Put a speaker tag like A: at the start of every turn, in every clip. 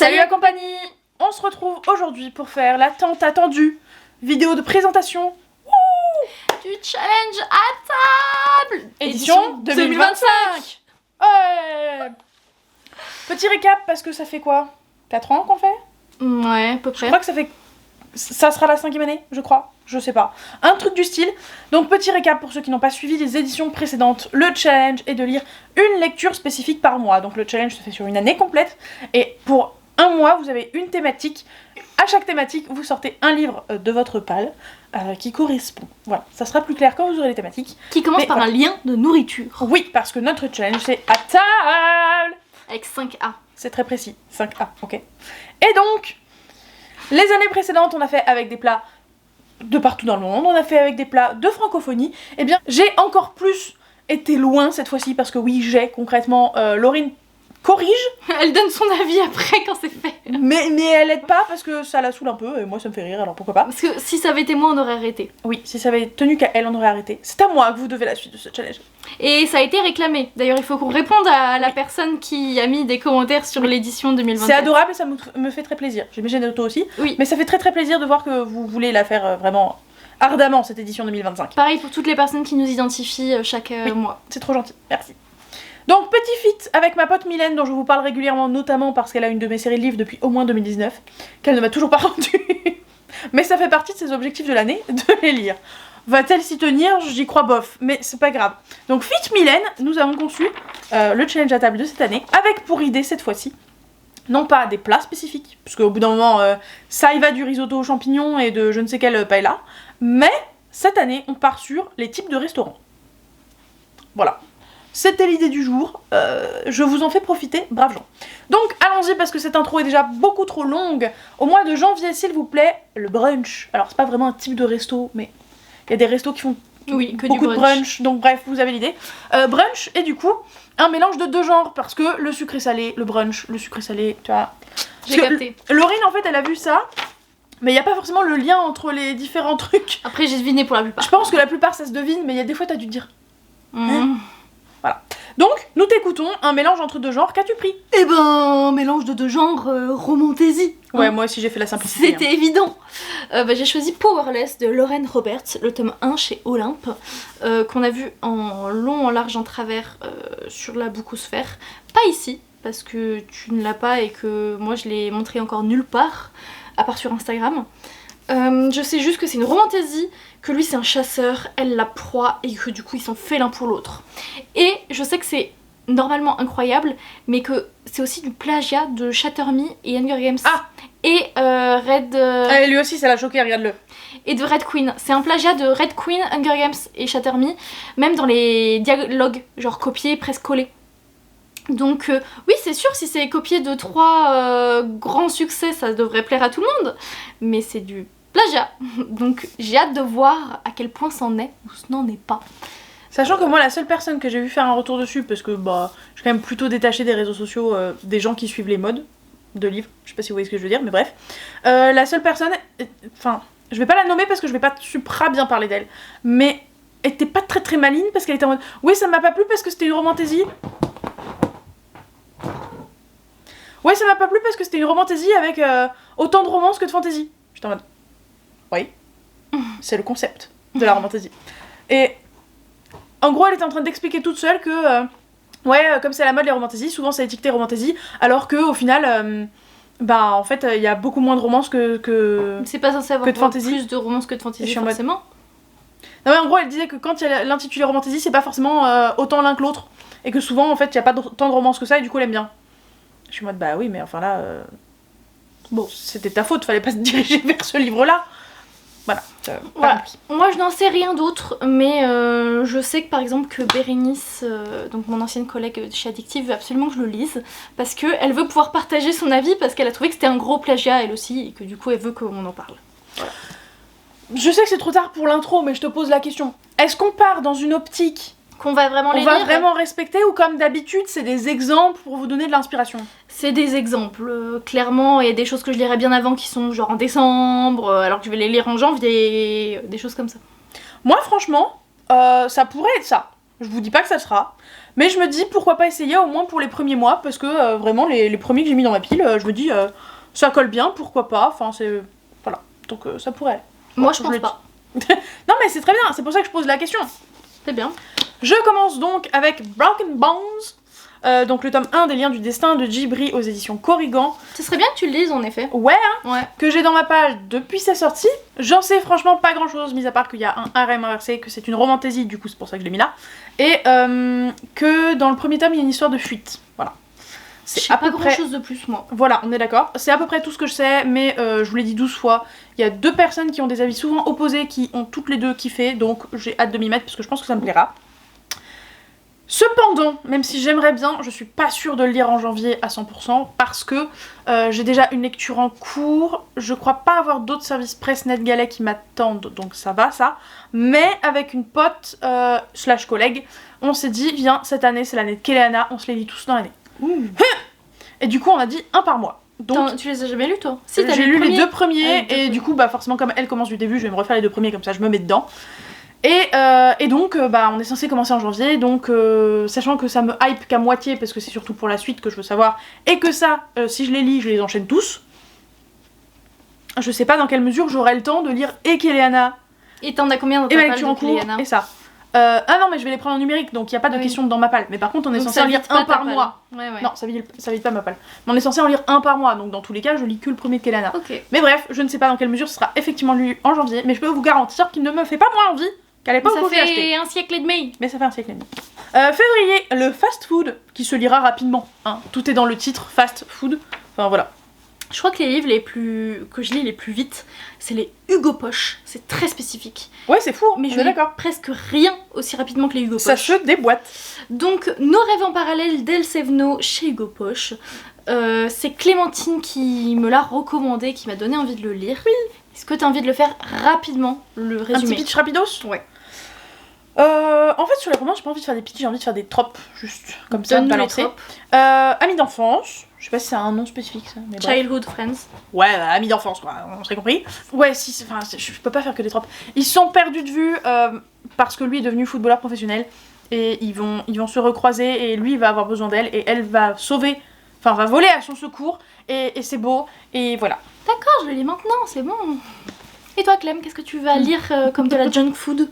A: Salut la compagnie! On se retrouve aujourd'hui pour faire la tant attendue vidéo de présentation
B: du challenge à table
A: édition 2025. Ouais. Petit récap parce que ça fait quoi? 4 ans qu'on fait?
B: Ouais, à peu près.
A: Je crois que ça sera la 5e année, je crois. Je sais pas. Un truc du style. Donc petit récap pour ceux qui n'ont pas suivi les éditions précédentes. Le challenge est de lire une lecture spécifique par mois. Donc le challenge se fait sur une année complète. Et pour un mois, vous avez une thématique. À chaque thématique, vous sortez un livre de votre palle qui correspond. Voilà, ça sera plus clair quand vous aurez les thématiques.
B: Qui commence par un lien de nourriture.
A: Oui, parce que notre challenge c'est à table.
B: Avec 5A.
A: C'est très précis, 5A, ok. Et donc, les années précédentes, on a fait avec des plats de partout dans le monde, on a fait avec des plats de francophonie. Eh bien, j'ai encore plus été loin cette fois-ci, parce que oui, concrètement, Laurine corrige.
B: Elle donne son avis après quand c'est fait.
A: Mais elle aide pas, parce que ça la saoule un peu, et moi ça me fait rire, alors pourquoi pas.
B: Parce que si ça avait été moi, on aurait arrêté.
A: Oui, si ça avait tenu qu'à elle, on aurait arrêté. C'est à moi que vous devez la suite de ce challenge.
B: Et ça a été réclamé. D'ailleurs, il faut qu'on réponde à la personne qui a mis des commentaires sur l'édition 2024.
A: C'est adorable et ça me fait très plaisir. J'ai mis Généto aussi.
B: Oui.
A: Mais ça fait très très plaisir de voir que vous voulez la faire vraiment ardemment, cette édition 2025.
B: Pareil pour toutes les personnes qui nous identifient chaque mois.
A: C'est trop gentil, merci. Donc petit feat avec ma pote Mylène, dont je vous parle régulièrement, notamment parce qu'elle a une de mes séries de livres depuis au moins 2019, qu'elle ne m'a toujours pas rendue. Mais ça fait partie de ses objectifs de l'année, de les lire. Va-t-elle s'y tenir? J'y crois bof, mais c'est pas grave. Donc feat Mylène, nous avons conçu le challenge à table de cette année, avec pour idée cette fois-ci, non pas des plats spécifiques, parce qu'au bout d'un moment, ça y va du risotto aux champignons et de je ne sais quelle paella, mais cette année, on part sur les types de restaurants. Voilà. C'était l'idée du jour, je vous en fais profiter, braves gens. Donc allons-y parce que cette intro est déjà beaucoup trop longue. Au mois de janvier, s'il vous plaît, le brunch. Alors c'est pas vraiment un type de resto, mais il y a des restos qui font beaucoup de brunch, donc bref, vous avez l'idée. Brunch, et du coup, un mélange de deux genres, parce que le sucré salé, le brunch, le sucré salé, tu vois.
B: J'ai capté.
A: Laurine, en fait, elle a vu ça, mais il n'y a pas forcément le lien entre les différents trucs.
B: Après, j'ai deviné pour la plupart.
A: Je pense que la plupart, ça se devine, mais il y a des fois, t'as dû te dire.
B: Mmh.
A: Voilà. Donc, nous t'écoutons, un mélange entre deux genres, qu'as-tu pris?
B: Eh ben, un mélange de deux genres, romantaisie.
A: Ouais, moi aussi j'ai fait la simplicité.
B: C'était évident. J'ai choisi Powerless de Lauren Roberts, le tome 1 chez Olympe, qu'on a vu en long, en large, en travers sur la Boucousphère. Pas ici, parce que tu ne l'as pas et que moi je l'ai montré encore nulle part, à part sur Instagram. Je sais juste que c'est une romantaisie, que lui c'est un chasseur, elle la proie et que du coup ils sont faits l'un pour l'autre. Et je sais que c'est normalement incroyable, mais que c'est aussi du plagiat de Shatter Me et Hunger Games.
A: Ah.
B: Et Red...
A: lui aussi ça l'a choqué, regarde-le.
B: Et de Red Queen. C'est un plagiat de Red Queen, Hunger Games et Shatter Me, même dans les dialogues, genre copiés, presque collés. Donc oui, c'est sûr, si c'est copié de 3 grands succès, ça devrait plaire à tout le monde, mais c'est du plagiat. Donc j'ai hâte de voir à quel point c'en est ou ce n'en est pas.
A: Sachant que moi, la seule personne que j'ai vu faire un retour dessus, parce que bah, je suis quand même plutôt détachée des réseaux sociaux, des gens qui suivent les modes de livres, je sais pas si vous voyez ce que je veux dire, mais bref. La seule personne, enfin, je vais pas la nommer parce que je vais pas super bien parler d'elle, mais elle était pas très très maligne parce qu'elle était en mode oui, ça m'a pas plu parce que c'était une romantaisie. Ouais, ça m'a pas plu parce que c'était une romantaisie avec autant de romance que de fantaisie. J'étais en mode oui, c'est le concept de la romantaisie. Et en gros, elle était en train d'expliquer toute seule que comme c'est la mode les romantaisies, souvent c'est étiqueté romantaisie, alors que au final, en fait, il y a beaucoup moins de romance que
B: c'est pas censé avoir
A: de fantaisie.
B: Plus de romance que de fantaisie forcément.
A: Non mais en gros, elle disait que quand il y a l'intitulé romantaisie, c'est pas forcément autant l'un que l'autre, et que souvent en fait, il y a pas tant de romance que ça, et du coup, elle aime bien. Je suis en mode bah oui, mais enfin là, bon, c'était ta faute, fallait pas se diriger vers ce livre-là. Voilà.
B: Moi je n'en sais rien d'autre, mais je sais que par exemple que Bérénice, donc mon ancienne collègue chez Addictive, veut absolument que je le lise parce qu'elle veut pouvoir partager son avis parce qu'elle a trouvé que c'était un gros plagiat elle aussi et que du coup elle veut qu'on en parle. Voilà.
A: Je sais que c'est trop tard pour l'intro, mais je te pose la question. Est-ce qu'on part dans une optique
B: qu'on va vraiment
A: on va vraiment respecter ou comme d'habitude c'est des exemples pour vous donner de l'inspiration?
B: C'est des exemples, clairement, il y a des choses que je lirai bien avant qui sont genre en décembre, alors que je vais les lire en janvier, des choses comme ça.
A: Moi franchement, ça pourrait être ça. je vous dis pas que ça sera, mais je me dis pourquoi pas essayer au moins pour les premiers mois, parce que vraiment les premiers que j'ai mis dans ma pile, je me dis ça colle bien, pourquoi pas, enfin c'est... Voilà, donc ça pourrait aller.
B: Moi je pense pas.
A: Non mais c'est très bien, c'est pour ça que je pose la question.
B: C'est bien.
A: Je commence donc avec Broken Bones, donc le tome 1 des Liens du Destin de Djibri aux éditions Corrigan.
B: Ce serait bien que tu le lises en effet.
A: Ouais, hein,
B: Ouais.
A: que j'ai dans ma page depuis sa sortie. J'en sais franchement pas grand chose, mis à part qu'il y a un harem inversé, que c'est une romantaisie, du coup c'est pour ça que je l'ai mis là. Et que dans le premier tome il y a une histoire de fuite. Voilà.
B: Je sais pas grand chose de plus moi.
A: Voilà, on est d'accord. C'est à peu près tout ce que je sais, mais je vous l'ai dit 12 fois. Il y a 2 personnes qui ont des avis souvent opposés, qui ont toutes les deux kiffé, donc j'ai hâte de m'y mettre parce que je pense que ça me plaira. Cependant, même si j'aimerais bien, je suis pas sûre de le lire en janvier à 100% parce que j'ai déjà une lecture en cours. Je crois pas avoir d'autres services presse NetGalley qui m'attendent, donc ça va ça. Mais avec une pote slash collègue, on s'est dit, viens, cette année c'est l'année de Keleana, on se les lit tous dans l'année. Et du coup on a dit un par mois. Donc,
B: tu les as jamais lus toi?
A: Si, j'ai lu les 2 premiers,
B: et
A: du coup bah forcément comme elle commence du début, je vais me refaire les 2 premiers, comme ça je me mets dedans. Et donc bah on est censé commencer en janvier, donc sachant que ça me hype qu'à moitié parce que c'est surtout pour la suite que je veux savoir, et que ça, si je les lis, je les enchaîne tous. Je sais pas dans quelle mesure j'aurai le temps de lire et Keleana
B: Et t'en as combien dans
A: et
B: ta
A: ma
B: palle
A: lecture
B: de
A: en cours
B: Keleana?
A: et ça. Ah non mais je vais les prendre en numérique, donc il y a pas de
B: Oui.
A: question dans ma palle. Mais par contre on est
B: Donc
A: censé
B: ça
A: en lire
B: vide pas
A: un
B: ta
A: par
B: palle.
A: mois.
B: Ouais.
A: Non, ça vide pas ma palle. Mais on est censé en lire un par mois, donc dans tous les cas je lis que le premier de Keleana.
B: Ok.
A: Mais bref, je ne sais pas dans quelle mesure ce sera effectivement lu en janvier, mais je peux vous garantir qu'il ne me fait pas moins envie qu'à l'époque où
B: Ça
A: je l'ai acheté.
B: fait un siècle et demi.
A: Mais ça fait un siècle et demi. Février, le fast food, qui se lira rapidement. Hein. Tout est dans le titre, fast food. Enfin voilà.
B: Je crois que les livres que je lis les plus vite, c'est les Hugo Poche. C'est très spécifique.
A: Ouais, c'est fou,
B: Mais
A: je
B: je
A: suis
B: lis
A: d'accord.
B: presque rien aussi rapidement que les Hugo Poche.
A: Ça se déboîte.
B: Donc, Nos rêves en parallèle d'El Sevno chez Hugo Poche. C'est Clémentine qui me l'a recommandé, qui m'a donné envie de le lire. Oui. Est-ce que tu as envie de le faire rapidement, le
A: Un
B: résumé?
A: petit pitch rapidos.
B: Ouais.
A: En fait, sur les romans, j'ai pas envie de faire des pitchs, j'ai envie de faire des tropes, juste comme ça,
B: Donne-nous les
A: balancer.
B: tropes.
A: Amis d'enfance. Je sais pas si c'est un nom spécifique ça. Mais bref.
B: Childhood Friends.
A: Ouais, amis d'enfance, quoi, on s'est compris. Ouais, si, enfin, je peux pas faire que des tropes. Ils sont perdus de vue parce que lui est devenu footballeur professionnel et ils vont se recroiser et lui il va avoir besoin d'elle et elle va sauver, enfin va voler à son secours et c'est beau et voilà.
B: D'accord, je le lis maintenant, c'est bon. Et toi Clem, qu'est-ce que tu vas lire comme de la junk food?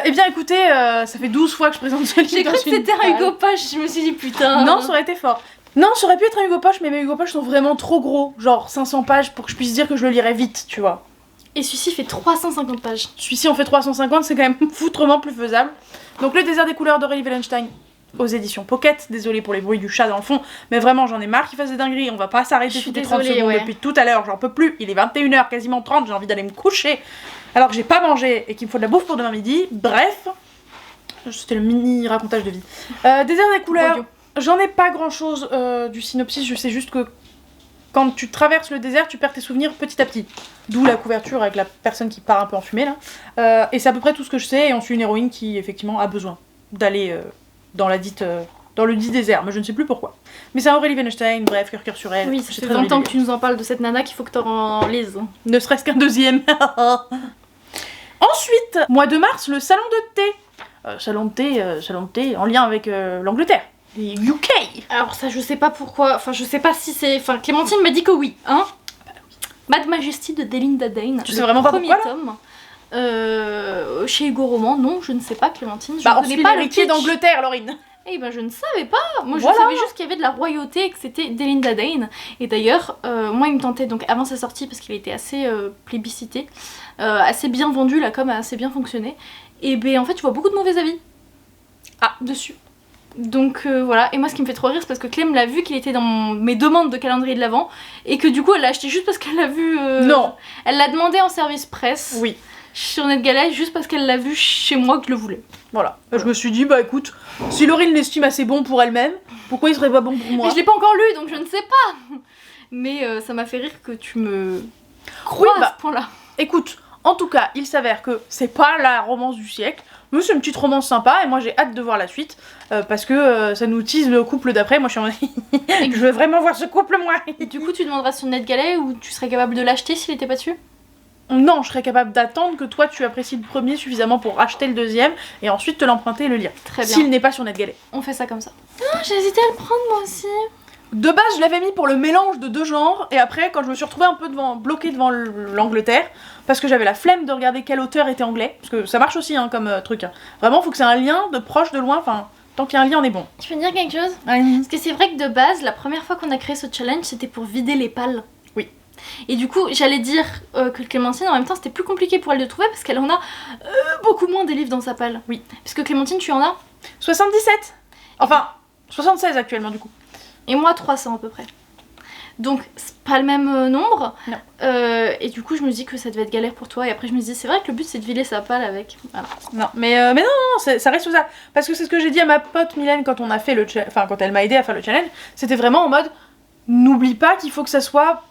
A: Eh bien écoutez, ça fait 12 fois que je présente ce livre.
B: J'ai cru que c'était un Hugo Poche, je me suis dit putain.
A: Non, ça aurait été fort. Non, ça aurait pu être un Hugo Poche, mais mes Hugo Poche sont vraiment trop gros, genre 500 pages pour que je puisse dire que je le lirais vite, tu vois.
B: Et celui-ci fait 350 pages.
A: Celui-ci en fait 350, c'est quand même foutrement plus faisable. Donc Le désert des couleurs d'Aurélie Wellenstein aux éditions Pocket. Désolée pour les bruits du chat dans le fond, mais vraiment j'en ai marre qu'il fasse des dingueries, on va pas s'arrêter
B: Je suis
A: toutes les 30
B: désolée,
A: secondes
B: ouais.
A: depuis tout à l'heure, j'en peux plus, il est 21h, quasiment 30, j'ai envie d'aller me coucher alors que j'ai pas mangé et qu'il me faut de la bouffe pour demain midi. Bref, c'était le mini racontage de vie. Désert des couleurs,
B: Audio.
A: j'en ai pas grand chose du synopsis, je sais juste que quand tu traverses le désert, tu perds tes souvenirs petit à petit. D'où la couverture avec la personne qui part un peu en fumée là. Et c'est à peu près tout ce que je sais, et on suit une héroïne qui effectivement a besoin d'aller dans le dit désert, mais je ne sais plus pourquoi. Mais c'est Aurélie Wellenstein, bref, cœur sur elle.
B: Oui, ça
A: j'ai
B: fait
A: très envie de
B: 20 ans
A: lire.
B: que tu nous en parles de cette nana qu'il faut que t'en lises.
A: Ne serait-ce qu'un deuxième. Ensuite, mois de mars, le salon de thé. Salon de thé en lien avec l'Angleterre. Les UK.
B: Alors ça, je sais pas pourquoi, enfin je sais pas si c'est... Enfin Clémentine m'a dit que oui, hein. Mad Majesty de Delinda Dane.
A: Tu sais vraiment pas
B: premier
A: pourquoi, là
B: tome. Chez Hugo Roman, non, je ne sais pas Clémentine. Je
A: Bah, on
B: connais
A: suit
B: pas le
A: l'héritier
B: pitch.
A: d'Angleterre, Laurine.
B: Eh ben je ne savais pas. Moi je
A: Voilà.
B: savais juste qu'il y avait de la royauté et que c'était Delinda Dane. Et d'ailleurs, moi il me tentait donc avant sa sortie parce qu'il était assez plébiscité, assez bien vendu, la com a assez bien fonctionné. Et ben en fait tu vois beaucoup de mauvais avis dessus. Donc voilà, et moi ce qui me fait trop rire c'est parce que Clem l'a vu qu'il était dans mes demandes de calendrier de l'Avent et que du coup elle l'a acheté juste parce qu'elle l'a vu.
A: Non.
B: Elle l'a demandé en service presse
A: Oui.
B: sur NetGalley juste parce qu'elle l'a vu chez moi que je le voulais.
A: Voilà. Je me suis dit, bah écoute, si Laurine l'estime assez bon pour elle-même, pourquoi il serait pas bon pour moi?
B: Mais je l'ai pas encore lu donc je ne sais pas. Mais ça m'a fait rire que tu me crois
A: Oui, bah,
B: à ce point-là.
A: Écoute, en tout cas, il s'avère que c'est pas la romance du siècle, mais c'est une petite romance sympa et moi j'ai hâte de voir la suite parce que ça nous tease le couple d'après. Moi je suis en je veux vraiment voir ce couple, moi.
B: Du coup tu demanderas sur NetGalley ou tu serais capable de l'acheter s'il était pas dessus?
A: Non, je serais capable d'attendre que toi tu apprécies le premier suffisamment pour acheter le deuxième et ensuite te l'emprunter et le lire.
B: Très bien.
A: S'il n'est pas sur NetGalley.
B: On fait ça comme ça. Ah, j'ai hésité à le prendre moi aussi.
A: De base, je l'avais mis pour le mélange de deux genres, et après, quand je me suis retrouvée un peu bloquée devant l'Angleterre, parce que j'avais la flemme de regarder quel auteur était anglais, parce que ça marche aussi hein, comme truc. Hein. Vraiment, faut que c'est un lien de proche, de loin, enfin, tant qu'il y a un lien, on est bon.
B: Je peux te dire quelque chose? Parce que c'est vrai que de base, la première fois qu'on a créé ce challenge, c'était pour vider les pales.
A: Oui.
B: Et du coup, j'allais dire que Clémentine, en même temps, c'était plus compliqué pour elle de trouver, parce qu'elle en a beaucoup moins des livres dans sa palle.
A: Oui.
B: Parce que Clémentine, tu en as
A: 77. Enfin, 76 actuellement, du coup.
B: Et moi 300 à peu près. Donc c'est pas le même nombre.
A: Non.
B: Et du coup je me dis que ça devait être galère pour toi. Et après je me dis c'est vrai que le but c'est de vider sa palle avec. Voilà.
A: Non, mais non, ça reste ça. Parce que c'est ce que j'ai dit à ma pote Mylène quand on a fait quand elle m'a aidé à faire le challenge. C'était vraiment en mode, n'oublie pas qu'il faut que ça soit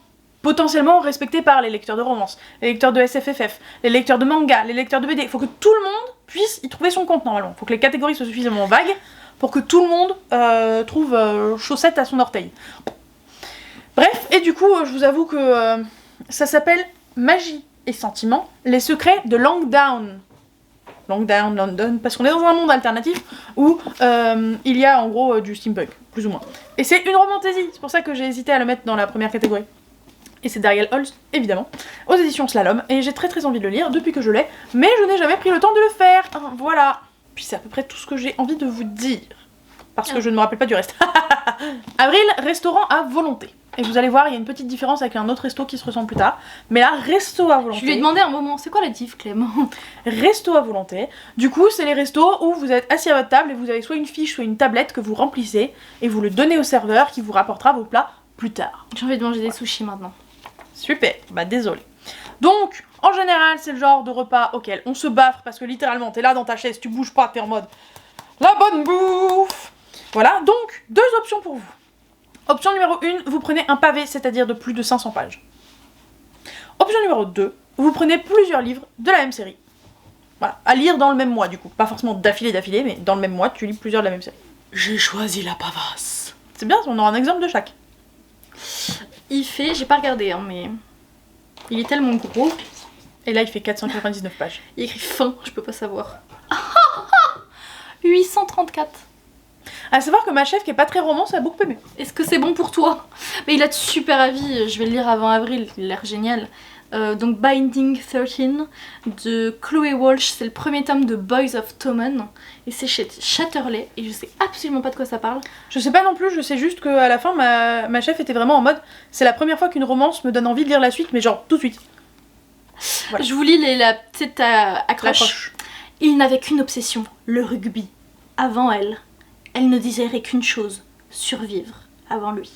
A: potentiellement respecté par les lecteurs de romance, les lecteurs de SFFF, les lecteurs de manga, les lecteurs de BD. Il faut que tout le monde puisse y trouver son compte normalement. Il faut que les catégories soient suffisamment vagues pour que tout le monde trouve chaussette à son orteil. Bref, et du coup, je vous avoue que ça s'appelle Magie et Sentiments, les secrets de Langdown. Langdown, London, parce qu'on est dans un monde alternatif où il y a en gros du steampunk, plus ou moins. Et c'est une romantésie, c'est pour ça que j'ai hésité à le mettre dans la première catégorie. Et c'est d'Ariel Holst, évidemment, aux éditions Slalom, et j'ai très très envie de le lire depuis que je l'ai, mais je n'ai jamais pris le temps de le faire, voilà. Puis c'est à peu près tout ce que j'ai envie de vous dire, parce que je ne me rappelle pas du reste. Avril, restaurant à volonté. Et vous allez voir, il y a une petite différence avec un autre resto qui se ressemble plus tard. Mais là, resto à volonté.
B: Je lui ai demandé un moment, c'est quoi la diff Clément?
A: Resto à volonté. Du coup, c'est les restos où vous êtes assis à votre table et vous avez soit une fiche, soit une tablette que vous remplissez et vous le donnez au serveur qui vous rapportera vos plats plus tard.
B: J'ai envie de manger des sushis maintenant.
A: Super, bah désolé. Donc, en général, c'est le genre de repas auquel on se baffre parce que littéralement, t'es là dans ta chaise, tu bouges pas, t'es en mode la bonne bouffe. Voilà, donc, deux options pour vous. Option numéro 1, vous prenez un pavé, c'est-à-dire de plus de 500 pages. Option numéro 2, vous prenez plusieurs livres de la même série. Voilà, à lire dans le même mois du coup. Pas forcément d'affilée, mais dans le même mois, tu lis plusieurs de la même série. J'ai choisi la pavasse. C'est bien, on aura un exemple de chaque.
B: Il fait, j'ai pas regardé, hein, mais il est tellement gros.
A: Et là, il fait 499 pages.
B: Il écrit fin, je peux pas savoir. 834.
A: À savoir que ma chef, qui est pas très romance, a beaucoup aimé.
B: Est-ce que c'est bon pour toi? Mais il a de super avis, je vais le lire avant avril, il a l'air génial. Donc Binding 13 de Chloé Walsh, c'est le premier tome de Boys of Tommen. Et c'est chez Chatterley, et je sais absolument pas de quoi ça parle.
A: Je sais pas non plus, je sais juste qu'à la fin, ma chef était vraiment en mode, c'est la première fois qu'une romance me donne envie de lire la suite, mais genre tout de suite.
B: Voilà. Je vous lis la petite accroche. Il n'avait qu'une obsession, le rugby. Avant elle ne désirait qu'une chose, survivre avant lui.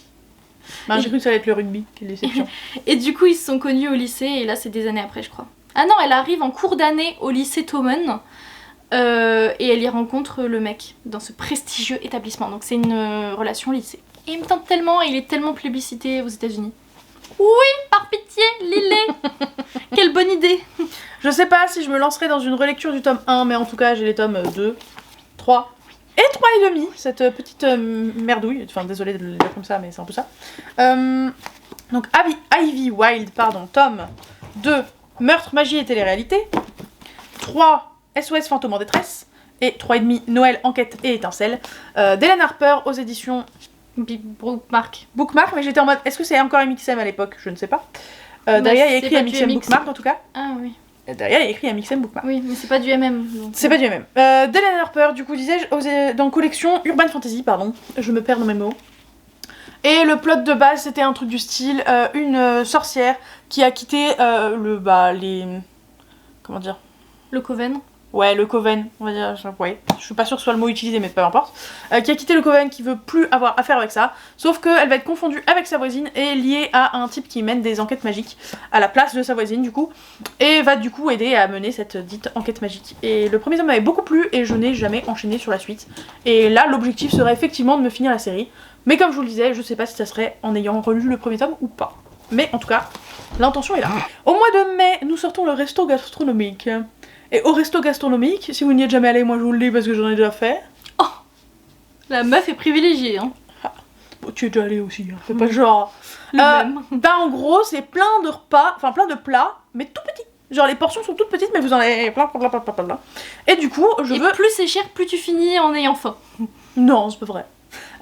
A: Bah, j'ai cru que ça allait être le rugby, quelle déception.
B: Et du coup ils se sont connus au lycée, et là c'est des années après je crois. Ah non, elle arrive en cours d'année au lycée Tommen, et elle y rencontre le mec dans ce prestigieux établissement. Donc c'est une relation lycée. Et il me tente tellement, et il est tellement plébiscité aux États-Unis. Oui, par pitié, Lillet. Quelle bonne idée.
A: Je sais pas si je me lancerai dans une relecture du tome 1, mais en tout cas j'ai les tomes 2, 3 et 3 et demi, cette petite merdouille, enfin désolée de le dire comme ça, mais c'est un peu ça. Donc Ivy Wild, pardon, tome 2, Meurtre, magie et télé-réalité, 3, SOS fantôme en détresse, et 3 et demi, Noël, enquête et étincelle, d'Hélène Harper aux éditions
B: Bookmark.
A: Bookmark, mais j'étais en mode, est-ce que c'est encore MXM à l'époque? Je ne sais pas. Derrière il y a écrit MXM Bookmark en tout cas.
B: Ah oui.
A: Derrière, il y a écrit MXM Bookmark.
B: Oui, mais c'est pas du MM.
A: C'est pas du MM. D'Hélène Harper, du coup, disais-je, dans collection Urban Fantasy, pardon. Je me perds dans mes mots. Et le plot de base, c'était un truc du style une sorcière qui a quitté comment dire?
B: Le Coven.
A: Ouais, le Coven, on va dire, ouais. Je suis pas sûre que ce soit le mot utilisé, mais peu importe. Qui a quitté le Coven, qui veut plus avoir affaire avec ça. Sauf qu'elle va être confondue avec sa voisine et liée à un type qui mène des enquêtes magiques à la place de sa voisine, du coup. Et va du coup aider à mener cette dite enquête magique. Et le premier tome m'avait beaucoup plu et je n'ai jamais enchaîné sur la suite. Et là, l'objectif serait effectivement de me finir la série. Mais comme je vous le disais, je sais pas si ça serait en ayant relu le premier tome ou pas. Mais en tout cas, l'intention est là. Au mois de mai, nous sortons le resto gastronomique. Et au resto gastronomique, si vous n'y êtes jamais allé, moi je vous le dis parce que j'en ai déjà fait.
B: Oh, la meuf est privilégiée, hein.
A: Ah, bon, tu es déjà allé aussi, hein. C'est pas genre.
B: Le même.
A: Bah en gros, c'est plein de repas, enfin plein de plats, mais tout petits. Genre les portions sont toutes petites mais vous en avez plein. Et du coup je veux...
B: plus c'est cher, plus tu finis en ayant faim.
A: Non, c'est pas vrai.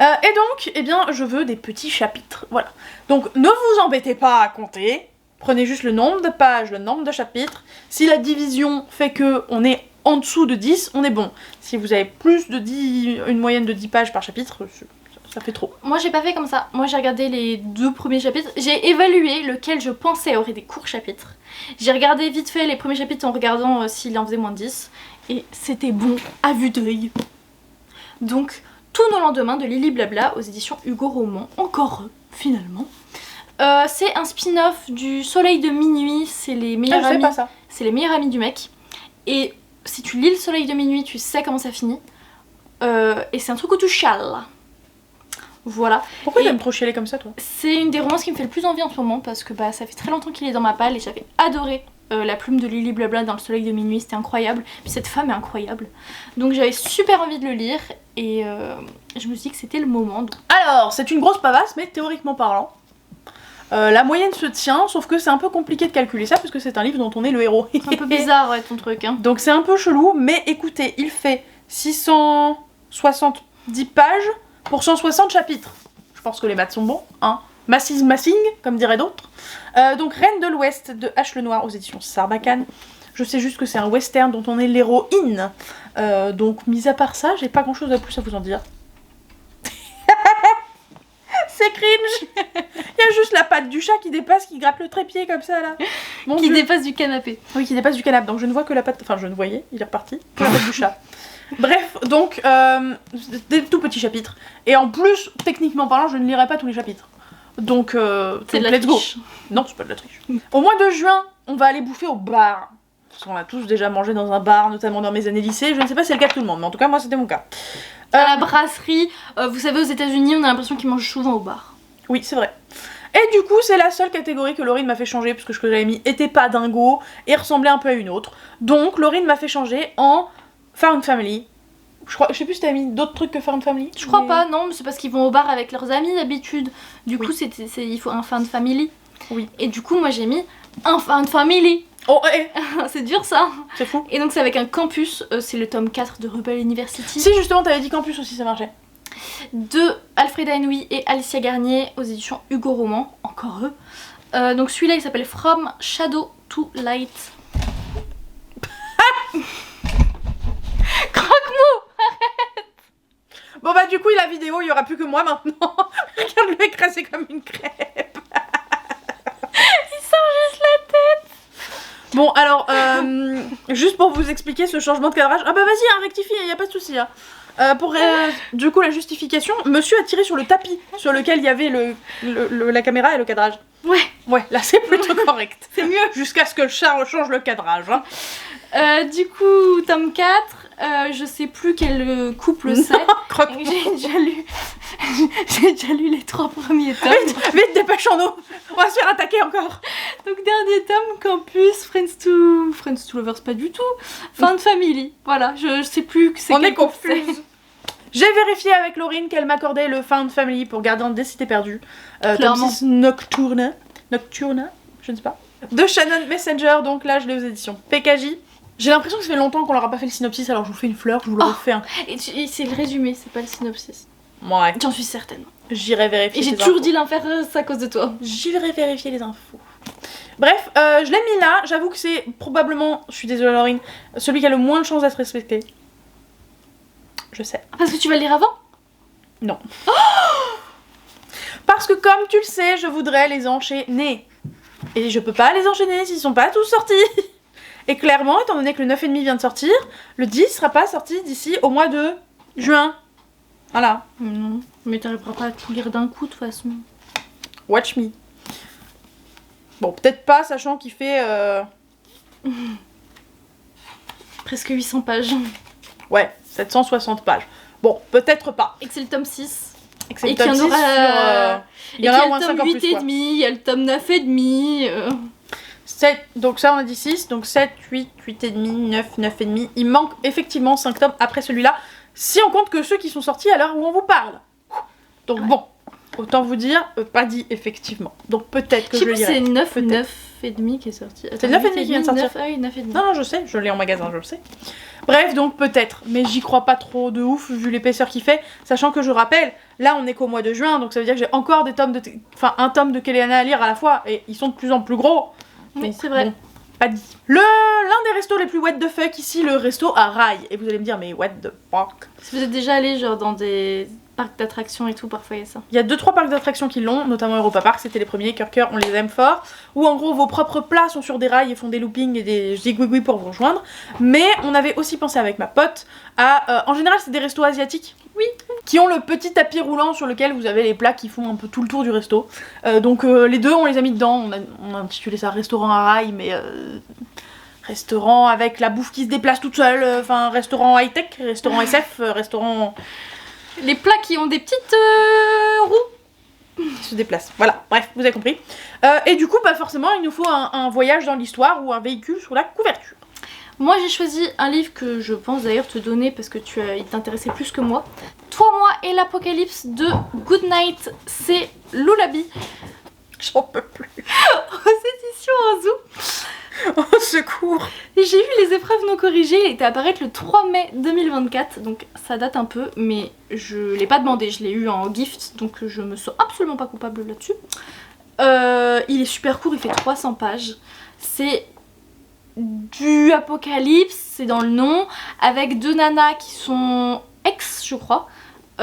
A: Et donc, eh bien, je veux des petits chapitres, voilà. Donc, ne vous embêtez pas à compter, prenez juste le nombre de pages, le nombre de chapitres. Si la division fait que on est en dessous de 10, on est bon. Si vous avez plus de 10, une moyenne de 10 pages par chapitre, ça fait trop.
B: Moi j'ai pas fait comme ça, moi j'ai regardé les 2 premiers chapitres, j'ai évalué lequel je pensais aurait des courts chapitres. J'ai regardé vite fait les premiers chapitres en regardant s'il en faisait moins de 10, et c'était bon à vue d'œil. Donc, Tous nos lendemains de Lily Blabla aux éditions Hugo Roman, encore finalement. C'est un spin-off du Soleil de minuit, c'est les meilleurs amis.
A: Pas ça.
B: C'est les meilleurs amis du mec. Et si tu lis le Soleil de minuit, tu sais comment ça finit. Et c'est un truc où tu chiales. Voilà.
A: Pourquoi t'aimes trop chialer comme ça, toi?
B: C'est une des romances qui me fait le plus envie en ce moment parce que ça fait très longtemps qu'il est dans ma palle et j'avais adoré la plume de Lily Blabla dans le Soleil de minuit, c'était incroyable. Puis cette femme est incroyable. Donc j'avais super envie de le lire et je me suis dit que c'était le moment. Donc...
A: Alors, c'est une grosse pavasse, mais théoriquement parlant, la moyenne se tient, sauf que c'est un peu compliqué de calculer ça, parce que c'est un livre dont on est le héros.
B: C'est un peu bizarre, ouais, ton truc. Hein.
A: Donc c'est un peu chelou, mais écoutez, il fait 670 pages pour 160 chapitres. Je pense que les maths sont bons, hein. Massing, comme diraient d'autres. Donc Reine de l'Ouest de H. Lenoir aux éditions Sarbacane. Je sais juste que c'est un western dont on est l'héroïne. Donc, mis à part ça, j'ai pas grand chose de plus à vous en dire. C'est cringe. Il y a juste la patte du chat qui dépasse, qui grappe le trépied comme ça là. Mon
B: qui
A: Dieu.
B: dépasse du canapé.
A: Oui, qui dépasse du canapé. Donc je ne vois que la patte. Enfin, je ne voyais, il est reparti. Que la patte du chat. Bref, donc, des tout petits chapitres. Et en plus, techniquement parlant, je ne lirai pas tous les chapitres. Donc,
B: c'est de la
A: let's go.
B: triche.
A: Non, c'est pas de la triche. Au mois de juin, on va aller bouffer au bar. Parce qu'on a tous déjà mangé dans un bar, notamment dans mes années lycée. Je ne sais pas si c'est le cas de tout le monde, mais en tout cas, moi, c'était mon cas.
B: À la brasserie, vous savez, aux États-Unis, on a l'impression qu'ils mangent souvent au bar.
A: Oui, c'est vrai. Et du coup, c'est la seule catégorie que Laurine m'a fait changer, parce que ce que j'avais mis était pas dingo et ressemblait un peu à une autre. Donc, Laurine m'a fait changer en Found Family. Je sais plus si t'as mis d'autres trucs que Found Family.
B: Je crois pas, non, mais c'est parce qu'ils vont au bar avec leurs amis d'habitude. Du coup, il faut un Found Family.
A: Oui.
B: Et du coup, moi j'ai mis un Found Family.
A: Oh, hey.
B: C'est dur ça.
A: C'est fou.
B: Et donc, c'est avec un campus, c'est le tome 4 de Rebel University.
A: Si, justement, t'avais dit campus aussi, ça marchait.
B: De Alfreda Inouï et Alicia Garnier aux éditions Hugo Roman, encore eux. Donc celui-là il s'appelle From Shadow to Light. Croque-mou.
A: Bon bah du coup la vidéo il y aura plus que moi maintenant. Regarde-le écrasé comme une crêpe.
B: Il sort juste la tête.
A: Bon alors juste pour vous expliquer ce changement de cadrage. Ah bah vas-y hein, rectifie, y a pas de souci hein. Pour du coup la justification, monsieur a tiré sur le tapis sur lequel il y avait la caméra et le cadrage. Ouais, là c'est plutôt correct.
B: C'est mieux.
A: Jusqu'à ce que le chat rechange le cadrage. Hein.
B: Du coup, tome 4, je sais plus quel couple c'est. J'ai déjà lu les 3 premiers tomes.
A: Vite, dépêchons-nous. On va se faire attaquer encore.
B: Donc dernier tome, Campus, Friends to Lovers, pas du tout. Found Family. Voilà, je sais plus que c'est.
A: On est confuse. J'ai vérifié avec Laurine qu'elle m'accordait le Found Family pour Gardien des Cités Perdues. Tome 6 Nocturna, je ne sais pas. De Shannon Messenger, donc là je l'ai aux éditions PKJ. J'ai l'impression que ça fait longtemps qu'on leur a pas fait le synopsis, alors je vous fais une fleur, je vous le refais. Hein.
B: Et c'est le résumé, c'est pas le synopsis.
A: Ouais.
B: J'en suis certaine.
A: J'irai vérifier.
B: Et j'ai toujours dit l'inverse à cause de toi.
A: J'irai vérifier les infos. Bref, je l'ai mis là, j'avoue que c'est probablement, je suis désolée Laurine, celui qui a le moins de chances d'être respecté. Je sais.
B: Parce que tu vas le lire avant ?
A: Non. Oh parce que comme tu le sais, je voudrais les enchaîner. Et je peux pas les enchaîner s'ils sont pas tous sortis. Et clairement, étant donné que le 9,5 vient de sortir, le 10 sera pas sorti d'ici au mois de juin. Voilà.
B: Non, mais t'arriveras pas à tout lire d'un coup de toute façon.
A: Watch me. Bon, peut-être pas, sachant qu'il fait...
B: Presque 800 pages.
A: Ouais, 760 pages. Bon, peut-être pas.
B: Et que c'est le tome 6.
A: Et qu'il y en
B: aura...
A: sur... Il y en a au moins 5 en plus,
B: il y a le tome 8,5, il y a le tome 9,5...
A: 7, donc ça on a dit 6, donc 7, 8, 8,5, 9, 9,5. Il manque effectivement 5 tomes après celui-là, si on compte que ceux qui sont sortis à l'heure où on vous parle. Donc bon. Autant vous dire, pas dit effectivement. Donc peut-être que je le
B: Je sais plus,
A: lirai.
B: c'est 9,
A: Peut-être.
B: 9 et demi qui est sorti.
A: C'est 9 et demi qui vient de sortir.
B: 9, ah oui, 9 et demi.
A: Non, non, je sais, je l'ai en magasin, je le sais. Bref, donc peut-être, mais j'y crois pas trop de ouf vu l'épaisseur qu'il fait, sachant que je rappelle, là on est qu'au mois de juin, donc ça veut dire que j'ai encore des tomes enfin un tome de Kéléana à lire à la fois, et ils sont de plus en plus gros.
B: Oui,
A: Donc,
B: c'est vrai.
A: bon, pas dit. L'un des restos les plus what the fuck ici, le resto à Rail. Et vous allez me dire, mais what the fuck.
B: Si vous êtes déjà allé genre dans des parcs d'attractions et tout, parfois il y a ça.
A: Il y a 2-3 parcs d'attractions qui l'ont, notamment Europa Park, c'était les premiers, Cœur, on les aime fort. Où en gros vos propres plats sont sur des rails et font des loopings et des zigouigouis pour vous rejoindre. Mais on avait aussi pensé avec ma pote à... en général c'est des restos asiatiques.
B: Oui.
A: Qui ont le petit tapis roulant sur lequel vous avez les plats qui font un peu tout le tour du resto. Donc les deux on les a mis dedans, on a intitulé ça restaurant à rail, mais... restaurant avec la bouffe qui se déplace toute seule, enfin restaurant high-tech, restaurant SF, restaurant...
B: Les plats qui ont des petites roues.
A: qui se déplace. Voilà, bref, vous avez compris. Et du coup, bah forcément, il nous faut un voyage dans l'histoire ou un véhicule sur la couverture.
B: Moi j'ai choisi un livre que je pense d'ailleurs te donner parce que il t'intéressait plus que moi. Toi, moi et l'apocalypse de Goodnight, c'est Lullaby.
A: J'en peux plus.
B: Aux éditions Ozu.
A: Au secours.
B: J'ai eu les épreuves non corrigées, il était à apparaître le 3 mai 2024, donc ça date un peu, mais je l'ai pas demandé, je l'ai eu en gift, donc je me sens absolument pas coupable là-dessus. Il est super court, il fait 300 pages. C'est du apocalypse, c'est dans le nom, avec deux nanas qui sont ex, je crois, ou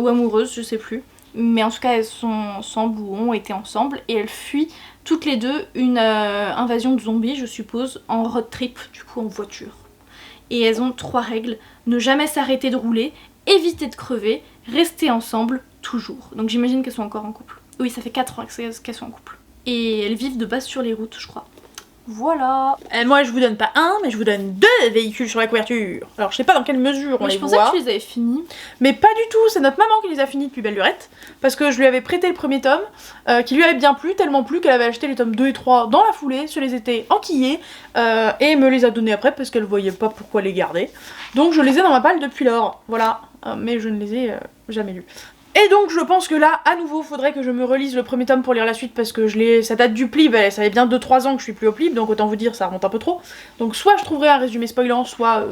B: amoureuses, je sais plus. Mais en tout cas, elles sont ensemble ou ont été ensemble, et elles fuient toutes les deux une invasion de zombies, je suppose, en road trip, du coup en voiture. Et elles ont 3 règles: ne jamais s'arrêter de rouler, éviter de crever, rester ensemble toujours. Donc j'imagine qu'elles sont encore en couple. Oui, ça fait 4 ans qu'elles sont en couple. Et elles vivent de base sur les routes, je crois. Voilà.
A: Moi, je vous donne pas un, mais je vous donne 2 véhicules sur la couverture. Alors, je sais pas dans quelle mesure on les
B: Je pensais
A: voit.
B: que tu les avais finis.
A: Mais pas du tout, c'est notre maman qui les a finis depuis belle lurette. Parce que je lui avais prêté le premier tome, qui lui avait bien plu, tellement plu qu'elle avait acheté les tomes 2 et 3 dans la foulée, se les était enquillés, et me les a donnés après parce qu'elle voyait pas pourquoi les garder. Donc je les ai dans ma palle depuis lors, voilà. Mais je ne les ai jamais lus. Et donc je pense que là, à nouveau, faudrait que je me relise le premier tome pour lire la suite parce que ça date du plib, ça fait bien 2-3 ans que je suis plus au plib, donc autant vous dire, ça remonte un peu trop. Donc soit je trouverai un résumé spoilant, soit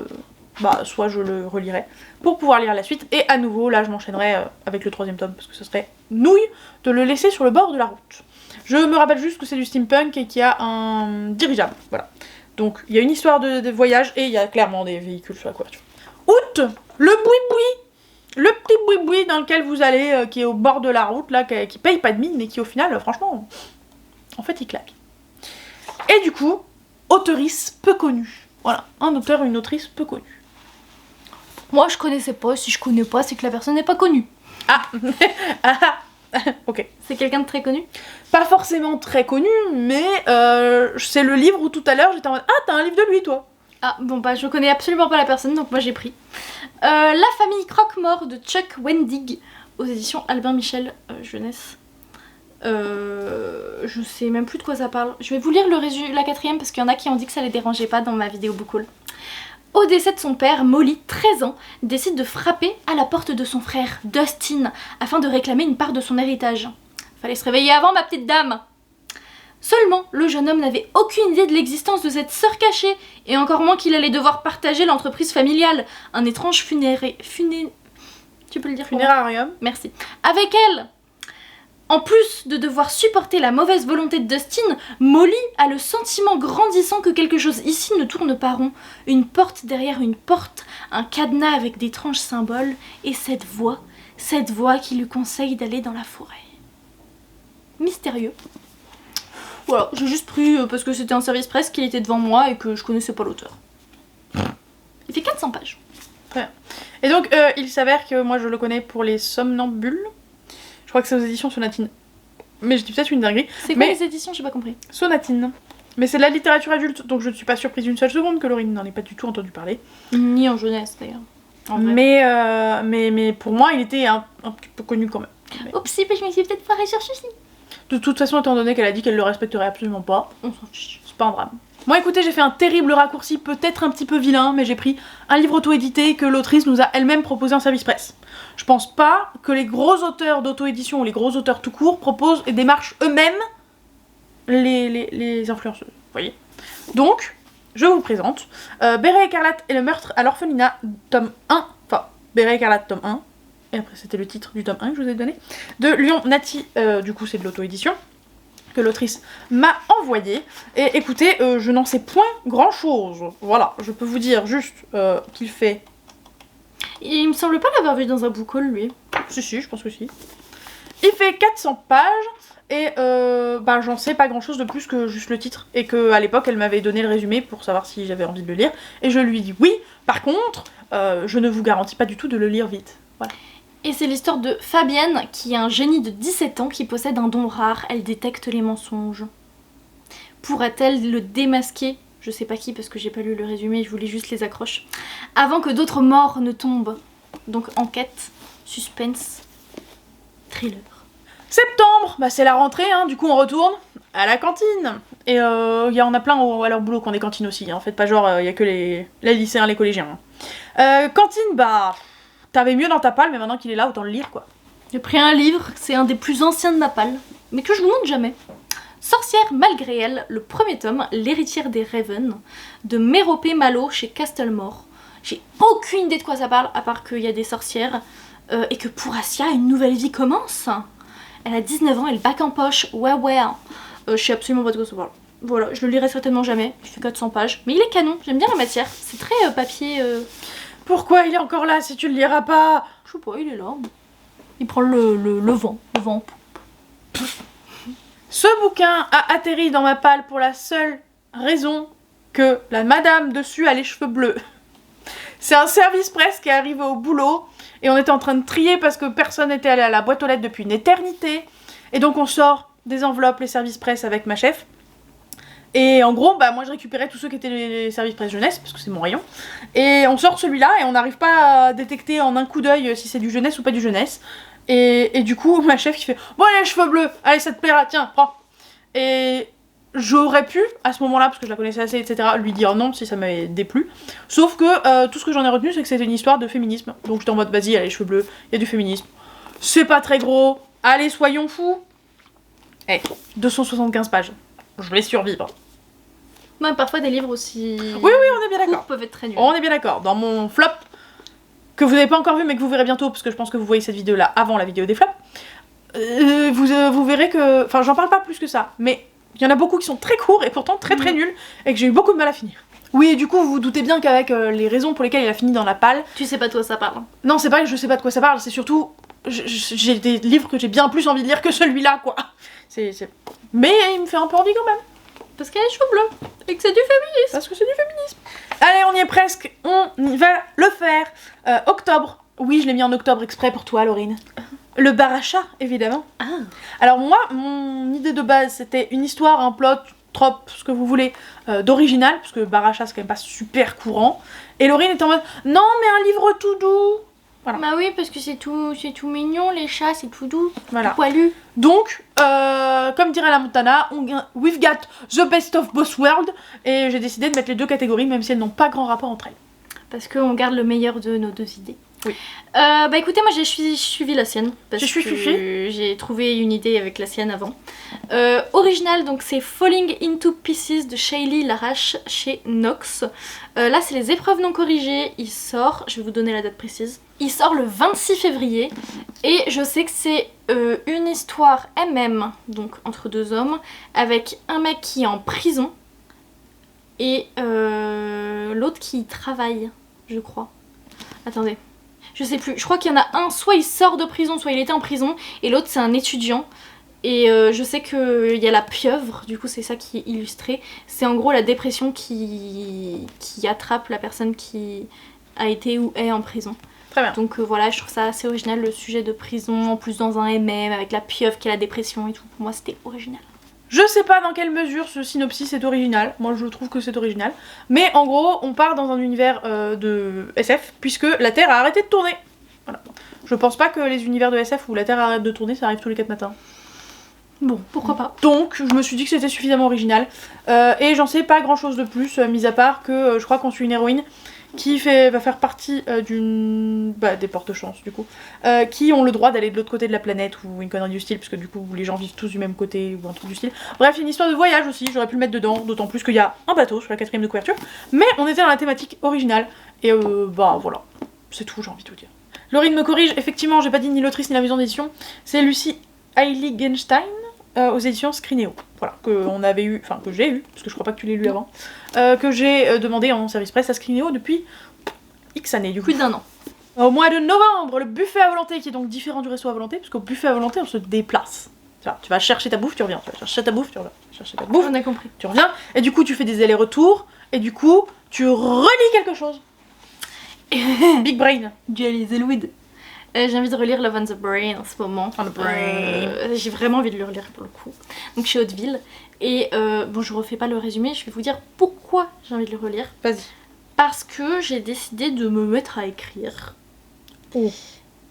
A: je le relirai pour pouvoir lire la suite. Et à nouveau, là je m'enchaînerai avec le 3e tome parce que ce serait nouille de le laisser sur le bord de la route. Je me rappelle juste que c'est du steampunk et qu'il y a un dirigeable, voilà. Donc il y a une histoire de voyage et il y a clairement des véhicules sur la couverture. Août, le boui-boui. Le petit boui-boui dans lequel vous allez, qui est au bord de la route, là, qui paye pas de mine, mais qui au final, franchement, en fait, il claque. Et du coup, auteurice peu connue. Voilà, un auteur ou une autrice peu connue.
B: Moi je connaissais pas, si je connais pas, c'est que la personne n'est pas connue.
A: Ah ok.
B: C'est quelqu'un de très connu?
A: Pas forcément très connu, mais c'est le livre où tout à l'heure j'étais en mode « Ah, t'as un livre de lui, toi !»
B: Ah bon bah je connais absolument pas la personne, donc moi j'ai pris. La famille Croque-Mort de Chuck Wendig aux éditions Albin Michel Jeunesse. Je sais même plus de quoi ça parle. Je vais vous lire la 4e parce qu'il y en a qui ont dit que ça les dérangeait pas dans ma vidéo book haul. Au décès de son père, Molly, 13 ans, décide de frapper à la porte de son frère, Dustin, afin de réclamer une part de son héritage. Fallait se réveiller avant, ma petite dame. Seulement, le jeune homme n'avait aucune idée de l'existence de cette sœur cachée, et encore moins qu'il allait devoir partager l'entreprise familiale, un étrange tu peux le dire pour moi ?
A: Funérarium.
B: Merci. Avec elle. En plus de devoir supporter la mauvaise volonté de Dustin, Molly a le sentiment grandissant que quelque chose ici ne tourne pas rond. Une porte derrière une porte, un cadenas avec d'étranges symboles, et cette voix qui lui conseille d'aller dans la forêt. Mystérieux. Voilà, j'ai juste pris parce que c'était un service presse qu'il était devant moi et que je connaissais pas l'auteur. Il fait 400 pages.
A: Très bien. Et donc, il s'avère que moi je le connais pour les Somnambules. Je crois que c'est aux éditions Sonatine. Mais je dis peut-être une dinguerie.
B: C'est quoi les éditions? J'ai pas compris.
A: Sonatine. Mais c'est de la littérature adulte, donc je ne suis pas surprise une seule seconde que Laurine n'en ait pas du tout entendu parler.
B: Ni en jeunesse d'ailleurs. En vrai.
A: Mais pour moi, il était un petit peu connu quand même.
B: Oupsie, je me suis peut-être pas recherché ici.
A: De toute façon, étant donné qu'elle a dit qu'elle le respecterait absolument pas,
B: On s'en fiche.
A: c'est c'est pas un drame. Bon écoutez, j'ai fait un terrible raccourci, peut-être un petit peu vilain, mais j'ai pris un livre auto-édité que l'autrice nous a elle-même proposé en service presse. Je pense pas que les gros auteurs d'auto-édition ou les gros auteurs tout court proposent et démarchent eux-mêmes les influenceuses, vous voyez. Donc, je vous présente Béret écarlate et le meurtre à l'orphelinat, tome 1, enfin, Béret écarlate, tome 1, et après c'était le titre du tome 1 que je vous ai donné, de Lyon Nati, du coup c'est de l'auto-édition, que l'autrice m'a envoyé. Et écoutez, je n'en sais point grand chose. Voilà, je peux vous dire juste qu'il fait.
B: Il me semble pas l'avoir vu dans un book haul, lui.
A: Si, je pense que si. Il fait 400 pages et bah, j'en sais pas grand chose de plus que juste le titre. Et qu'à l'époque, elle m'avait donné le résumé pour savoir si j'avais envie de le lire. Et je lui ai dit oui, par contre, je ne vous garantis pas du tout de le lire vite. Voilà.
B: Et c'est l'histoire de Fabienne, qui est un génie de 17 ans qui possède un don rare, elle détecte les mensonges. Pourra-t-elle le démasquer? Je sais pas qui parce que j'ai pas lu le résumé, je voulais juste les accroches. Avant que d'autres morts ne tombent. Donc enquête, suspense, thriller.
A: Septembre, bah c'est la rentrée, hein, du coup on retourne à la cantine. Et on a plein à leur boulot qui ont des cantines aussi, hein. En fait pas genre y a que les lycéens, les collégiens. Hein. Cantine, bah t'avais mieux dans ta palle, mais maintenant qu'il est là, autant le lire quoi.
B: J'ai pris un livre, c'est un des plus anciens de ma palle, mais que je vous montre jamais. Sorcière malgré elle, le premier tome, L'héritière des Raven, de Méropée Malo chez Castlemore. J'ai aucune idée de quoi ça parle, à part qu'il y a des sorcières, et que pour Asia, une nouvelle vie commence. Elle a 19 ans, elle bac en poche, ouais. Je sais absolument pas de quoi ça parle. Voilà, je le lirai certainement jamais, il fait 400 pages. Mais il est canon, j'aime bien la matière, c'est très papier...
A: Pourquoi il est encore là si tu le liras pas?
B: Je sais pas, il est là. Il prend le vent,
A: Ce bouquin a atterri dans ma palle pour la seule raison que la madame dessus a les cheveux bleus. C'est un service presse qui est arrivé au boulot et on était en train de trier parce que personne n'était allé à la boîte aux lettres depuis une éternité. Et donc on sort des enveloppes, les services presse avec ma chef. Et en gros, bah moi je récupérais tous ceux qui étaient les services presse jeunesse, parce que c'est mon rayon. Et on sort celui-là et on n'arrive pas à détecter en un coup d'œil si c'est du jeunesse ou pas du jeunesse. Et du coup, ma chef qui fait « Bon, allez, les cheveux bleus, allez, ça te plaira, tiens, prends !» Et j'aurais pu, à ce moment-là, parce que je la connaissais assez, etc., lui dire non si ça m'avait déplu. Sauf que tout ce que j'en ai retenu, c'est que c'était une histoire de féminisme. Donc j'étais en mode « Vas-y, allez, les cheveux bleus, il y a du féminisme. C'est pas très gros, allez, soyons fous !» Eh, 275 pages. Je vais survivre.
B: Même parfois des livres aussi...
A: Oui, on est bien d'accord.
B: peuvent être très nuls.
A: On est bien d'accord. Dans mon flop, que vous n'avez pas encore vu mais que vous verrez bientôt, parce que je pense que vous voyez cette vidéo là avant la vidéo des flops, vous verrez que... Enfin, j'en parle pas plus que ça, mais il y en a beaucoup qui sont très courts et pourtant très nuls, et que j'ai eu beaucoup de mal à finir. Oui, et du coup, vous vous doutez bien qu'avec les raisons pour lesquelles il a fini dans la palle...
B: Tu sais pas de quoi ça parle.
A: Non, c'est pas que je sais pas de quoi ça parle, c'est surtout... J'ai des livres que j'ai bien plus envie de lire que celui-là, quoi. Mais il me fait un peu envie quand même.
B: Parce qu'elle a les cheveux bleus, et que c'est du féminisme.
A: Parce que c'est du féminisme. Allez, on y est presque, on va le faire. Octobre. Oui, je l'ai mis en octobre exprès pour toi, Laurine. Le bar à chat, évidemment.
B: Ah.
A: Alors moi, mon idée de base, c'était une histoire, un plot, trope, ce que vous voulez, d'original, parce que bar à chat, c'est quand même pas super courant. Et Laurine était en mode, non, mais un livre tout doux. Voilà.
B: Bah oui, parce que c'est tout mignon, les chats, c'est tout doux,
A: voilà.
B: tout poilu.
A: Donc, comme dirait la Montana, we've got the best of both worlds, et j'ai décidé de mettre les deux catégories, même si elles n'ont pas grand rapport entre elles.
B: Parce qu'on garde le meilleur de nos deux idées.
A: Oui.
B: Bah écoutez, moi j'ai suivi la sienne. Parce
A: je suis
B: que j'ai trouvé une idée avec la sienne avant. Original, donc c'est Falling into Pieces de Shaylee Larache chez Nox. Là c'est les épreuves non corrigées. Il sort, je vais vous donner la date précise. Il sort le 26 février. Et je sais que c'est une histoire MM, donc entre deux hommes, avec un mec qui est en prison et l'autre qui travaille, je crois. Attendez. Je sais plus, je crois qu'il y en a un, soit il sort de prison, soit il était en prison, et l'autre c'est un étudiant. Et je sais qu'il y a la pieuvre, du coup c'est ça qui est illustré. C'est en gros la dépression qui attrape la personne qui a été ou est en prison.
A: Très bien.
B: Donc voilà, je trouve ça assez original, le sujet de prison, en plus dans un MM, avec la pieuvre qui a la dépression et tout. Pour moi c'était original.
A: Je sais pas dans quelle mesure ce synopsis est original, moi je trouve que c'est original, mais en gros on part dans un univers de SF puisque la Terre a arrêté de tourner. Voilà. Je pense pas que les univers de SF où la Terre arrête de tourner ça arrive tous les 4 matins.
B: Bon, pourquoi pas.
A: Donc je me suis dit que c'était suffisamment original. Et j'en sais pas grand chose de plus, mis à part que je crois qu'on suit une héroïne qui va faire partie des porte-chance du coup, qui ont le droit d'aller de l'autre côté de la planète ou une connerie du style, parce que du coup les gens vivent tous du même côté ou un truc du style. Bref, il y a une histoire de voyage aussi, j'aurais pu le mettre dedans, d'autant plus qu'il y a un bateau sur la 4ème de couverture, mais on était dans la thématique originale, et voilà, c'est tout, j'ai envie de vous dire. Laurine me corrige, effectivement, j'ai pas dit ni l'autrice ni la maison d'édition, c'est Lucie Heiligenstein, aux éditions Scrinéo, voilà, que j'ai eu, parce que je crois pas que tu l'aies lu avant, que j'ai demandé en service presse à Scrinéo depuis X années du coup.
B: Plus d'1 an.
A: Au mois de novembre, le buffet à volonté, qui est donc différent du resto à volonté, parce qu'au buffet à volonté on se déplace. Tu vas chercher ta bouffe, tu reviens, tu vas chercher ta bouffe, tu reviens, chercher ta bouffe,
B: On a compris.
A: tu reviens, et du coup tu fais des allers-retours, et du coup tu relis quelque chose. Big brain.
B: Dualiser le weed. J'ai envie de relire Love on the Brain en ce moment.
A: On the Brain.
B: J'ai vraiment envie de le relire pour le coup. Donc je suis Hauteville. Et bon, je refais pas le résumé, je vais vous dire pourquoi j'ai envie de le relire.
A: Vas-y.
B: Parce que j'ai décidé de me mettre à écrire.
A: Oh.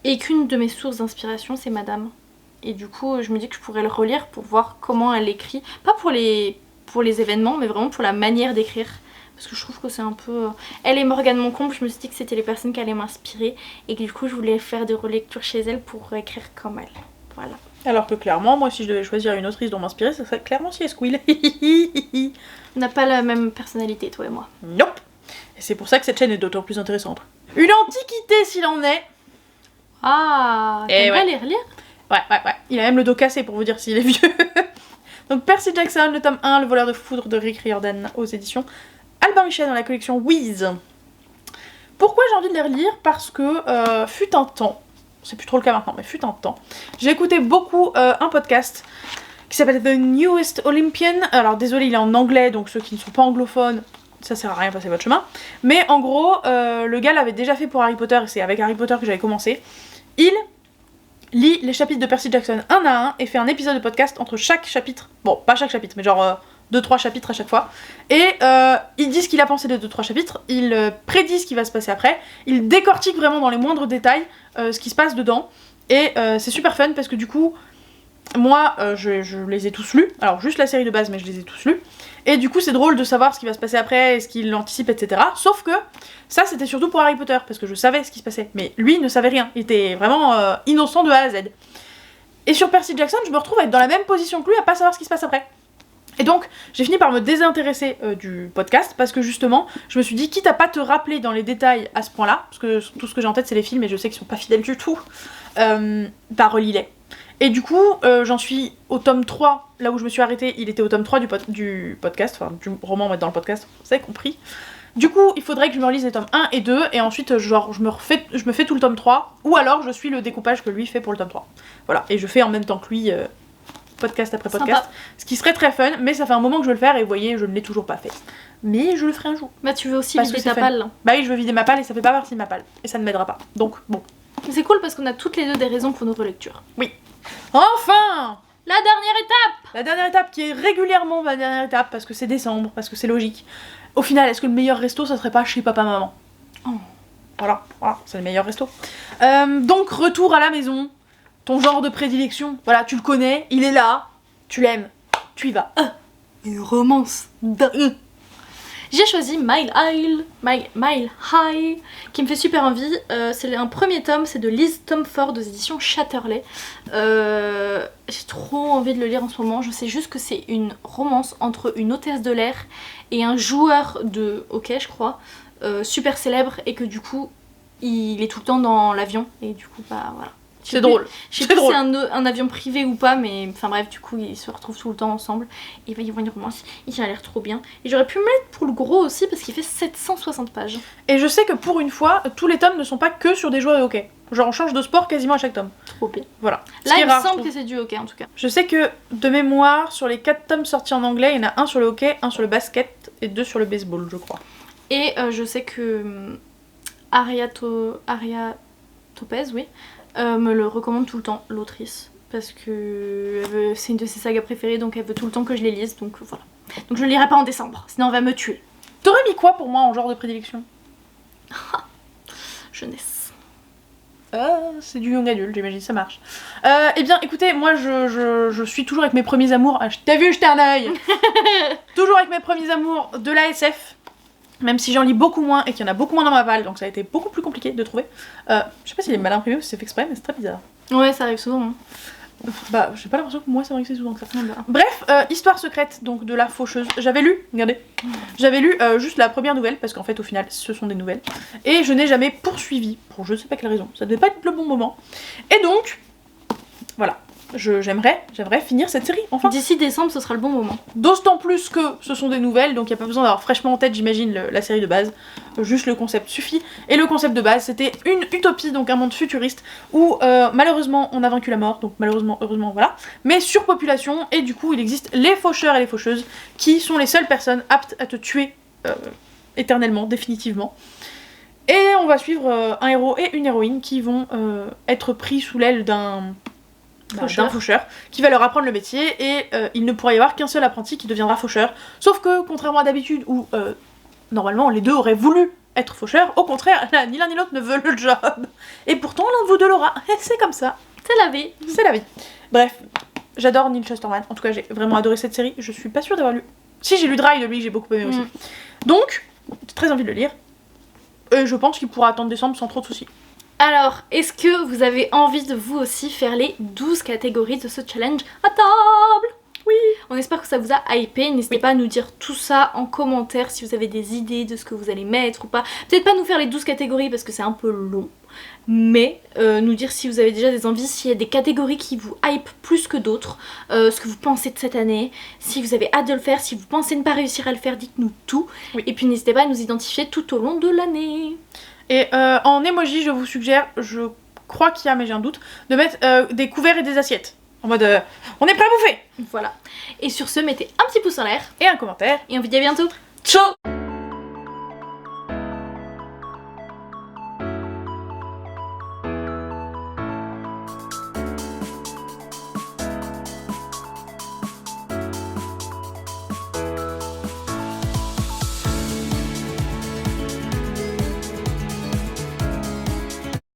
B: Et qu'une de mes sources d'inspiration, c'est Madame. Et du coup, je me dis que je pourrais le relire pour voir comment elle écrit. Pas pour les événements, mais vraiment pour la manière d'écrire. Parce que je trouve que c'est un peu... Elle et Morgane Moncombe, je me suis dit que c'était les personnes qui allaient m'inspirer. Et que du coup, je voulais faire des relectures chez elle pour écrire comme elle. Voilà.
A: Alors que clairement, moi si je devais choisir une autrice dont m'inspirer, ça serait clairement si Squill.
B: On n'a pas la même personnalité, toi et moi.
A: Nope. Et c'est pour ça que cette chaîne est d'autant plus intéressante. Une antiquité s'il en est.
B: Ah,
A: Eh
B: t'aimerais
A: ouais.
B: les relire?
A: Ouais. Il a même le dos cassé pour vous dire s'il est vieux. Donc Percy Jackson, le tome 1, Le voleur de foudre de Rick Riordan aux éditions Albin Michel dans la collection Wheeze. Pourquoi j'ai envie de les relire? Parce que fut un temps, c'est plus trop le cas maintenant, mais fut un temps, j'ai écouté beaucoup un podcast qui s'appelle The Newest Olympian. Alors désolé, il est en anglais, donc ceux qui ne sont pas anglophones, ça sert à rien, passez votre chemin. Mais en gros, le gars l'avait déjà fait pour Harry Potter, et c'est avec Harry Potter que j'avais commencé. Il lit les chapitres de Percy Jackson un à un et fait un épisode de podcast entre chaque chapitre. Bon, pas chaque chapitre, mais genre 2-3 chapitres à chaque fois. Et il dit ce qu'il a pensé des 2-3 chapitres, il prédit ce qui va se passer après, il décortique vraiment dans les moindres détails ce qui se passe dedans. Et c'est super fun parce que du coup, moi je les ai tous lus, alors juste la série de base, mais je les ai tous lus. Et du coup, c'est drôle de savoir ce qui va se passer après, ce qu'il anticipe, etc. Sauf que ça, c'était surtout pour Harry Potter, parce que je savais ce qui se passait. Mais lui, ne savait rien. Il était vraiment innocent de A à Z. Et sur Percy Jackson, je me retrouve à être dans la même position que lui, à pas savoir ce qui se passe après. Et donc, j'ai fini par me désintéresser du podcast, parce que justement, je me suis dit, quitte à pas te rappeler dans les détails à ce point-là, parce que tout ce que j'ai en tête, c'est les films, et je sais qu'ils sont pas fidèles du tout, relis-les. Et du coup, j'en suis au tome 3, là où je me suis arrêtée, il était au tome 3 du podcast, enfin du roman, mais dans le podcast, vous avez compris. Du coup, il faudrait que je me relise les tomes 1 et 2, et ensuite, genre, je me fais tout le tome 3, ou alors je suis le découpage que lui fait pour le tome 3. Voilà, et je fais en même temps que lui, podcast après podcast,
B: Sympa.
A: ce qui serait très fun, mais ça fait un moment que je veux le faire, et vous voyez, je ne l'ai toujours pas fait. Mais je le ferai un jour.
B: Bah, tu veux aussi
A: Parce
B: vider
A: que c'est
B: ta
A: fun.
B: palle. Là.
A: Bah oui, je veux vider ma palle, et ça fait pas partie de ma palle, et ça ne m'aidera pas. Donc, bon.
B: C'est cool parce qu'on a toutes les deux des raisons pour nos relectures.
A: Enfin!
B: La dernière étape!
A: La dernière étape qui est régulièrement ma dernière étape parce que c'est décembre, parce que c'est logique. Au final, est-ce que le meilleur resto ça serait pas chez papa-maman? Voilà, c'est le meilleur resto. Donc retour à la maison, ton genre de prédilection, voilà, tu le connais, il est là, tu l'aimes, tu y vas.
B: Une romance. J'ai choisi Mile High, qui me fait super envie. C'est un premier tome, c'est de Liz Tomford aux éditions Chatterley. J'ai trop envie de le lire en ce moment. Je sais juste que c'est une romance entre une hôtesse de l'air et un joueur de hockey, je crois, super célèbre, et que du coup, il est tout le temps dans l'avion. Et du coup, bah voilà.
A: C'est drôle.
B: Je sais plus si c'est un avion privé ou pas, mais enfin bref, du coup, ils se retrouvent tout le temps ensemble. Et il va y avoir une romance. Il a l'air trop bien. Et j'aurais pu me mettre pour le gros aussi parce qu'il fait 760 pages.
A: Et je sais que pour une fois, tous les tomes ne sont pas que sur des joueurs de hockey. Genre on change de sport quasiment à chaque tome.
B: Trop bien.
A: Voilà.
B: Là, il me semble que c'est du hockey en tout cas.
A: Je sais que de mémoire, sur les 4 tomes sortis en anglais, il y en a un sur le hockey, un sur le basket et 2 sur le baseball, je crois.
B: Et je sais que Aria Topez, oui, me le recommande tout le temps, l'autrice. Parce que c'est une de ses sagas préférées, donc elle veut tout le temps que je les lise, donc voilà. Donc je le lirai pas en décembre, sinon on va me tuer.
A: T'aurais mis quoi pour moi en genre de prédilection?
B: Jeunesse.
A: C'est du young adulte, j'imagine, ça marche. Eh bien, écoutez, moi, je suis toujours avec mes premiers amours. Ah, t'as vu, jeter un œil. Toujours avec mes premiers amours de la SF. Même si j'en lis beaucoup moins et qu'il y en a beaucoup moins dans ma palle, donc ça a été beaucoup plus compliqué de trouver. Je sais pas s'il est mal imprimé ou si c'est fait exprès, mais c'est très bizarre.
B: Ouais, ça arrive souvent. Hein.
A: Bah, j'ai pas l'impression que moi ça m'arrive souvent que ça.
B: Ah bah.
A: Bref, Histoire secrète, donc de la faucheuse. J'avais lu, regardez, j'avais lu juste la première nouvelle, parce qu'en fait, au final, ce sont des nouvelles. Et je n'ai jamais poursuivi, pour je sais pas quelle raison. Ça devait pas être le bon moment. Et donc, voilà. J'aimerais finir cette série, enfin.
B: D'ici décembre, ce sera le bon moment.
A: D'autant plus que ce sont des nouvelles, donc il n'y a pas besoin d'avoir fraîchement en tête, j'imagine, la série de base. Juste le concept suffit. Et le concept de base, c'était une utopie, donc un monde futuriste, où malheureusement on a vaincu la mort, donc malheureusement, heureusement, voilà. Mais surpopulation, et du coup il existe les faucheurs et les faucheuses, qui sont les seules personnes aptes à te tuer éternellement, définitivement. Et on va suivre un héros et une héroïne qui vont être pris sous l'aile d'un faucheur qui va leur apprendre le métier et il ne pourra y avoir qu'un seul apprenti qui deviendra faucheur. Sauf que, contrairement à d'habitude où normalement les deux auraient voulu être faucheurs, au contraire, là, ni l'un ni l'autre ne veut le job. Et pourtant l'un de vous deux l'aura. Et c'est comme ça.
B: C'est la vie.
A: C'est la vie. Bref, j'adore Neil Shusterman. En tout cas, j'ai vraiment adoré cette série. Je suis pas sûre d'avoir lu. Si, j'ai lu Dry de lui, que j'ai beaucoup aimé aussi. Donc, j'ai très envie de le lire. Et je pense qu'il pourra attendre décembre sans trop de soucis.
B: Alors, est-ce que vous avez envie de vous aussi faire les 12 catégories de ce challenge à table?
A: Oui.
B: On espère que ça vous a hypé, n'hésitez pas à nous dire tout ça en commentaire si vous avez des idées de ce que vous allez mettre ou pas. Peut-être pas nous faire les 12 catégories parce que c'est un peu long, mais nous dire si vous avez déjà des envies, s'il y a des catégories qui vous hype plus que d'autres, ce que vous pensez de cette année, si vous avez hâte de le faire, si vous pensez ne pas réussir à le faire, dites-nous tout.
A: Oui.
B: Et puis n'hésitez pas à nous identifier tout au long de l'année.
A: Et en emoji, je vous suggère, je crois qu'il y a, mais j'ai un doute, de mettre des couverts et des assiettes. En mode, on est prêt à bouffer.
B: Voilà. Et sur ce, mettez un petit pouce en l'air.
A: Et un commentaire.
B: Et on vous dit à bientôt.
A: Ciao.